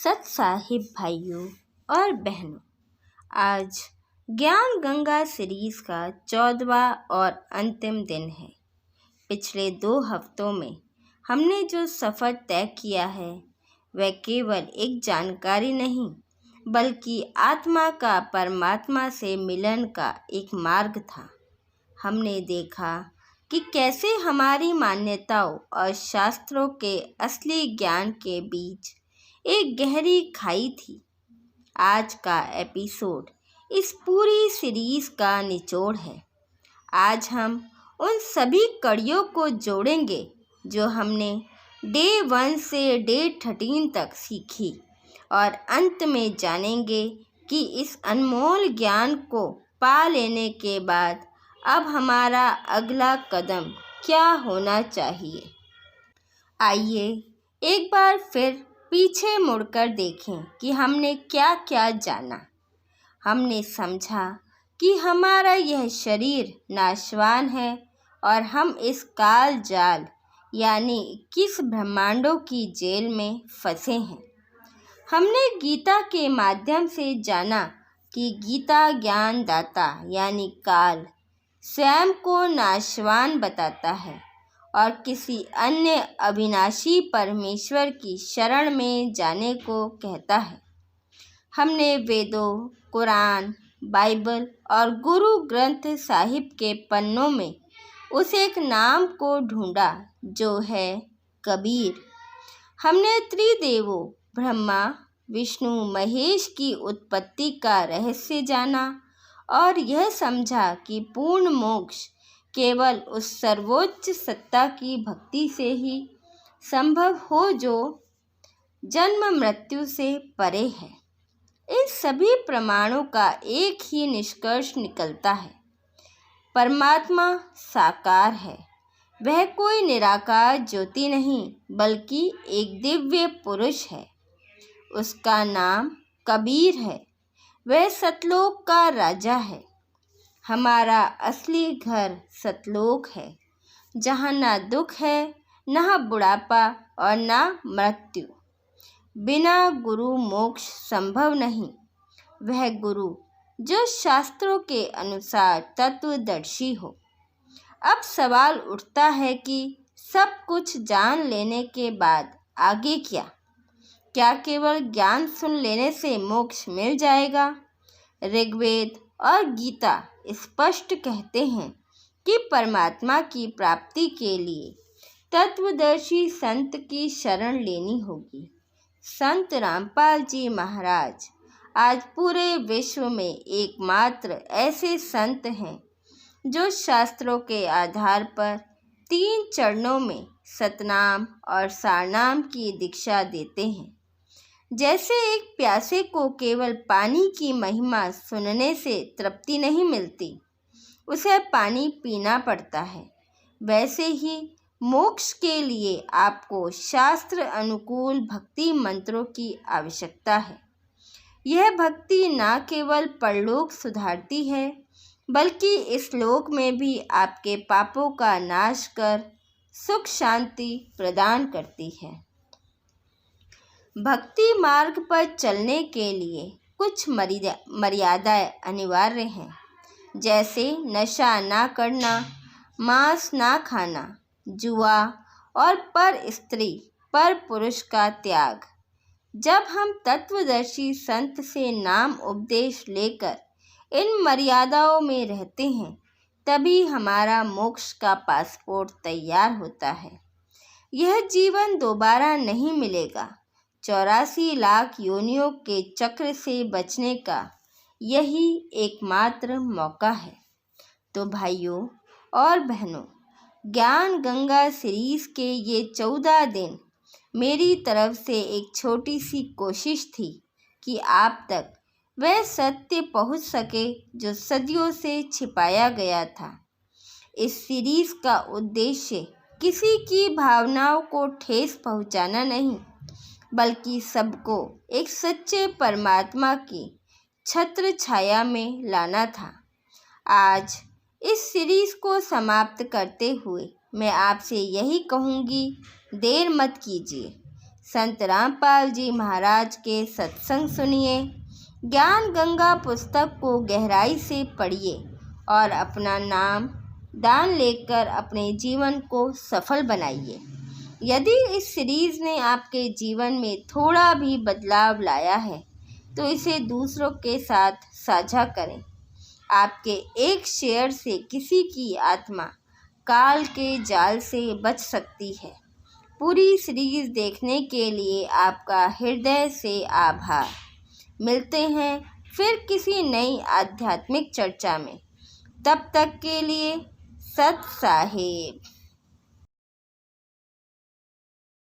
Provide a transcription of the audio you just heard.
सत साहिब भाइयों और बहनों, आज ज्ञान गंगा सीरीज का 14वां और अंतिम दिन है। पिछले 2 हफ्तों में हमने जो सफ़र तय किया है वह केवल एक जानकारी नहीं बल्कि आत्मा का परमात्मा से मिलन का एक मार्ग था। हमने देखा कि कैसे हमारी मान्यताओं और शास्त्रों के असली ज्ञान के बीच एक गहरी खाई थी। आज का एपिसोड इस पूरी सीरीज का निचोड़ है। आज हम उन सभी कड़ियों को जोड़ेंगे जो हमने डे 1 से डे 13 तक सीखी और अंत में जानेंगे कि इस अनमोल ज्ञान को पा लेने के बाद अब हमारा अगला कदम क्या होना चाहिए। आइए एक बार फिर पीछे मुड़कर देखें कि हमने क्या क्या जाना। हमने समझा कि हमारा यह शरीर नाशवान है और हम इस काल जाल यानी 21 ब्रह्मांडों की जेल में फंसे हैं। हमने गीता के माध्यम से जाना कि गीता ज्ञान दाता यानी काल स्वयं को नाशवान बताता है और किसी अन्य अविनाशी परमेश्वर की शरण में जाने को कहता है। हमने वेदों, कुरान, बाइबल और गुरु ग्रंथ साहिब के पन्नों में उस एक नाम को ढूंढा जो है कबीर। हमने त्रिदेवों ब्रह्मा, विष्णु, महेश की उत्पत्ति का रहस्य जाना और यह समझा कि पूर्ण मोक्ष केवल उस सर्वोच्च सत्ता की भक्ति से ही संभव हो जो जन्म मृत्यु से परे है। इन सभी प्रमाणों का एक ही निष्कर्ष निकलता है, परमात्मा साकार है। वह कोई निराकार ज्योति नहीं बल्कि एक दिव्य पुरुष है। उसका नाम कबीर है। वह सतलोक का राजा है। हमारा असली घर सतलोक है, जहाँ ना दुख है, ना बुढ़ापा और ना मृत्यु। बिना गुरु मोक्ष संभव नहीं। वह गुरु जो शास्त्रों के अनुसार तत्वदर्शी हो। अब सवाल उठता है कि सब कुछ जान लेने के बाद आगे क्या? क्या केवल ज्ञान सुन लेने से मोक्ष मिल जाएगा? ऋग्वेद और गीता स्पष्ट कहते हैं कि परमात्मा की प्राप्ति के लिए तत्वदर्शी संत की शरण लेनी होगी। संत रामपाल जी महाराज आज पूरे विश्व में एकमात्र ऐसे संत हैं जो शास्त्रों के आधार पर 3 चरणों में सतनाम और सारनाम की दीक्षा देते हैं। जैसे एक प्यासे को केवल पानी की महिमा सुनने से तृप्ति नहीं मिलती, उसे पानी पीना पड़ता है, वैसे ही मोक्ष के लिए आपको शास्त्र अनुकूल भक्ति मंत्रों की आवश्यकता है। यह भक्ति न केवल परलोक सुधारती है बल्कि इस लोक में भी आपके पापों का नाश कर सुख शांति प्रदान करती है। भक्ति मार्ग पर चलने के लिए कुछ मर्यादाएं अनिवार्य हैं, जैसे नशा ना करना, मांस ना खाना, जुआ और पर स्त्री पर पुरुष का त्याग। जब हम तत्वदर्शी संत से नाम उपदेश लेकर इन मर्यादाओं में रहते हैं, तभी हमारा मोक्ष का पासपोर्ट तैयार होता है। यह जीवन दोबारा नहीं मिलेगा। 84 लाख योनियों के चक्र से बचने का यही एकमात्र मौका है। तो भाइयों और बहनों, ज्ञान गंगा सीरीज के ये 14 दिन मेरी तरफ से एक छोटी सी कोशिश थी कि आप तक वह सत्य पहुंच सके जो सदियों से छिपाया गया था। इस सीरीज का उद्देश्य किसी की भावनाओं को ठेस पहुंचाना नहीं बल्कि सबको एक सच्चे परमात्मा की छत्र छाया में लाना था। आज इस सीरीज को समाप्त करते हुए मैं आपसे यही कहूँगी, देर मत कीजिए। संत रामपाल जी महाराज के सत्संग सुनिए, ज्ञान गंगा पुस्तक को गहराई से पढ़िए और अपना नाम दान लेकर अपने जीवन को सफल बनाइए। यदि इस सीरीज़ ने आपके जीवन में थोड़ा भी बदलाव लाया है तो इसे दूसरों के साथ साझा करें। आपके एक शेयर से किसी की आत्मा काल के जाल से बच सकती है। पूरी सीरीज़ देखने के लिए आपका हृदय से आभार। मिलते हैं फिर किसी नई आध्यात्मिक चर्चा में। तब तक के लिए सत साहिब।